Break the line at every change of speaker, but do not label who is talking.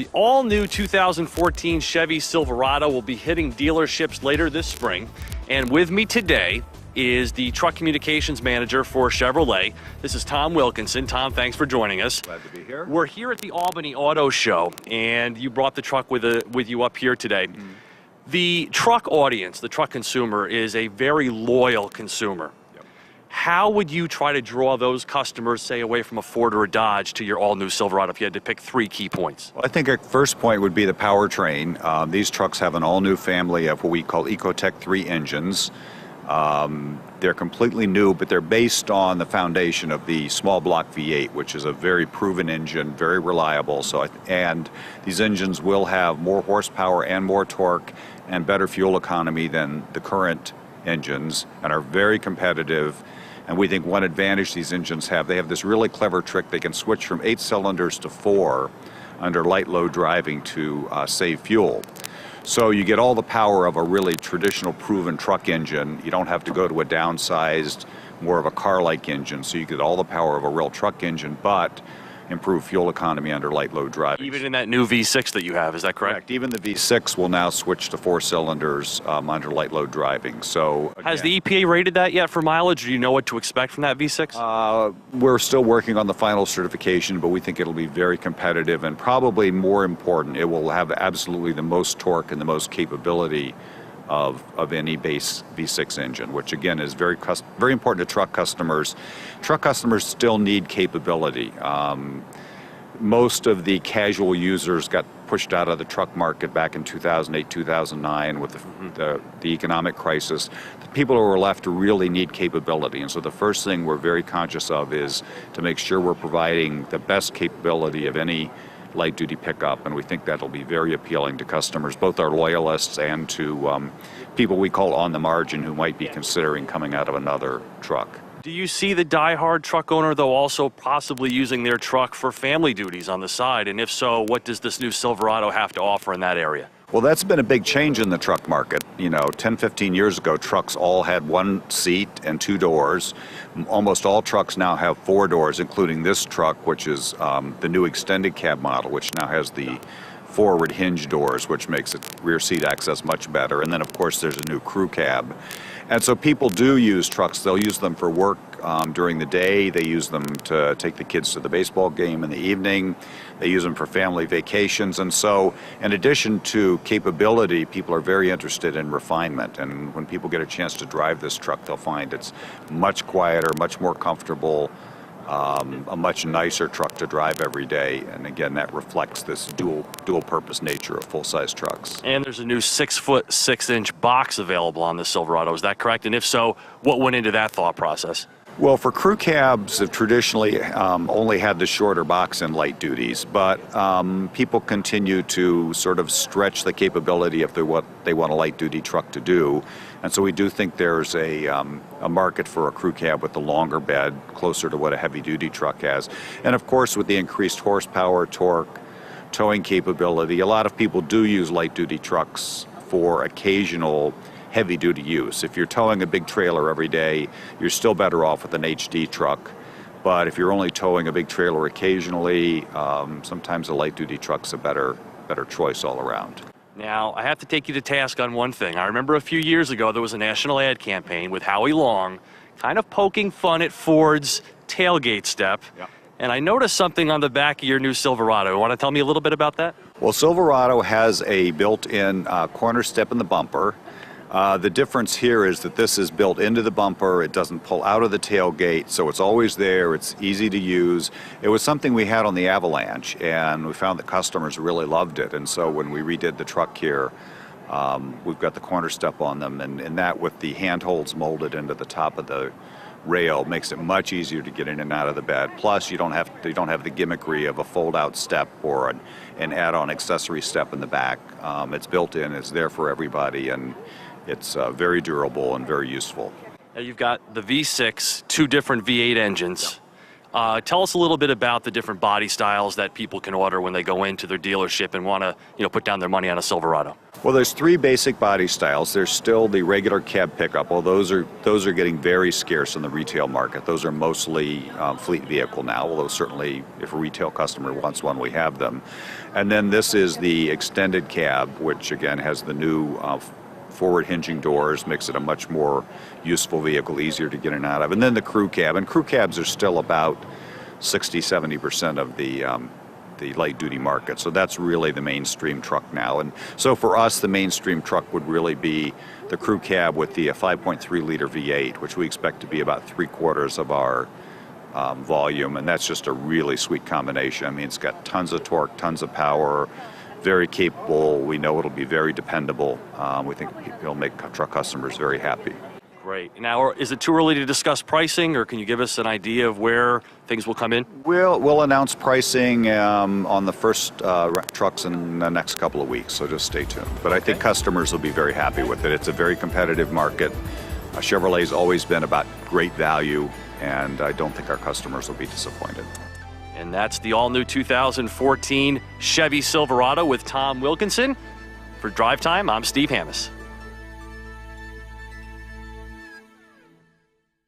The all-new 2014 Chevy Silverado will be hitting dealerships later this spring. And with me today is the truck communications manager for Chevrolet. This is Tom Wilkinson. Tom, thanks for joining us.
Glad to be here.
We're here at the Albany Auto Show, and you brought the truck with you up here today. The truck audience, the truck consumer, is a very loyal consumer. How would you try to draw those customers, say, away from a Ford or a Dodge to your all-new Silverado if you had to pick 3 key points?
Well, I think our first point would be the powertrain. These trucks have an all-new family of what we call Ecotec 3 engines. They're completely new, but they're based on the foundation of the small block V8, which is a very proven engine, very reliable. And these engines will have more horsepower and more torque and better fuel economy than the current engines, and are very competitive. And we think one advantage these engines have, they have this really clever trick. They can switch from 8 cylinders to 4 under light load driving to save fuel. So you get all the power of a really traditional proven truck engine. You don't have to go to a downsized, more of a car-like engine. So you get all the power of a real truck engine, but improve fuel economy under light load driving.
Even in that new V6 that you have, is that correct?
Even the V6 will now switch to 4 cylinders under light load driving. So again,
has the EPA rated that yet for mileage? Do you know what to expect from that V6?
We're still working on the final certification, but we think it'll be very competitive, and probably more important, it will have absolutely the most torque and the most capability of any base V6 engine, which again is very important to truck customers. Truck customers still need capability. Most of the casual users got pushed out of the truck market back in 2008, 2009 with the economic crisis. The people who are left really need capability, and so the first thing we're very conscious of is to make sure we're providing the best capability of any light-duty pickup, and we think that'll be very appealing to customers, both our loyalists and to people we call on the margin who might be considering coming out of another truck.
Do you see the die-hard truck owner, though, also possibly using their truck for family duties on the side? And if so, what does this new Silverado have to offer in that area?
Well, that's been a big change in the truck market. 10, 15 years ago, trucks all had 1 seat and 2 doors. Almost all trucks now have 4 doors, including this truck, which is the new extended cab model, which now has the forward hinge doors, which makes it rear seat access much better. And then, of course, there's a new crew cab. And so people do use trucks. They'll use them for work during the day. They use them to take the kids to the baseball game in the evening. They use them for family vacations. And so in addition to capability, people are very interested in refinement. And when people get a chance to drive this truck, they'll find it's much quieter, much more comfortable, a much nicer truck to drive every day. And again, that reflects this dual purpose nature of full-size trucks.
And there's a new 6-foot 6-inch box available on the Silverado, is that correct? And if so, what went into that thought process?
Well, for crew cabs have traditionally only had the shorter box in light duties, but people continue to sort of stretch the capability of what they want a light duty truck to do. And so we do think there's a market for a crew cab with the longer bed, closer to what a heavy duty truck has. And of course, with the increased horsepower, torque, towing capability, a lot of people do use light duty trucks for occasional heavy-duty use. If you're towing a big trailer every day, you're still better off with an HD truck. But if you're only towing a big trailer occasionally, sometimes a light-duty truck's a better choice all around.
Now, I have to take you to task on one thing. I remember a few years ago there was a national ad campaign with Howie Long kind of poking fun at Ford's tailgate step.
Yeah.
And I noticed something on the back of your new Silverado. Want to tell me a little bit about that?
Well, Silverado has a built-in corner step in the bumper. The difference here is that this is built into the bumper. It doesn't pull out of the tailgate, so it's always there. It's easy to use. It was something we had on the Avalanche, and we found that customers really loved it. And so when we redid the truck here, we've got the corner step on them, and that with the handholds molded into the top of the rail makes it much easier to get in and out of the bed. Plus, you don't have the gimmickry of a fold-out step or an add-on accessory step in the back. It's built in. It's there for everybody, and it's very durable and very useful.
Now you've got the V6, 2 different V8 engines. Tell us a little bit about the different body styles that people can order when they go into their dealership and want to, put down their money on a Silverado.
Well, there's three basic body styles. There's still the regular cab pickup. Well, those are getting very scarce in the retail market. Those are mostly fleet vehicle now, although certainly if a retail customer wants one, we have them. And then this is the extended cab, which again has the new forward hinging doors, makes it a much more useful vehicle, easier to get in and out of. And then the crew cab, and crew cabs are still about 60-70% of the light duty market. So that's really the mainstream truck now. And so for us, the mainstream truck would really be the crew cab with the 5.3 liter V8, which we expect to be about 3/4 of our volume. And that's just a really sweet combination. I mean, it's got tons of torque, tons of power, very capable. We know it'll be very dependable. We think it'll make truck customers very happy.
Great. Now, is it too early to discuss pricing, or can you give us an idea of where things will come in?
We'll announce pricing on the first trucks in the next couple of weeks, so just stay tuned. But I think customers will be very happy with it. It's a very competitive market. Chevrolet's always been about great value, and I don't think our customers will be disappointed.
And that's the all-new 2014 Chevy Silverado with Tom Wilkinson. For Drive Time, I'm Steve Hammis.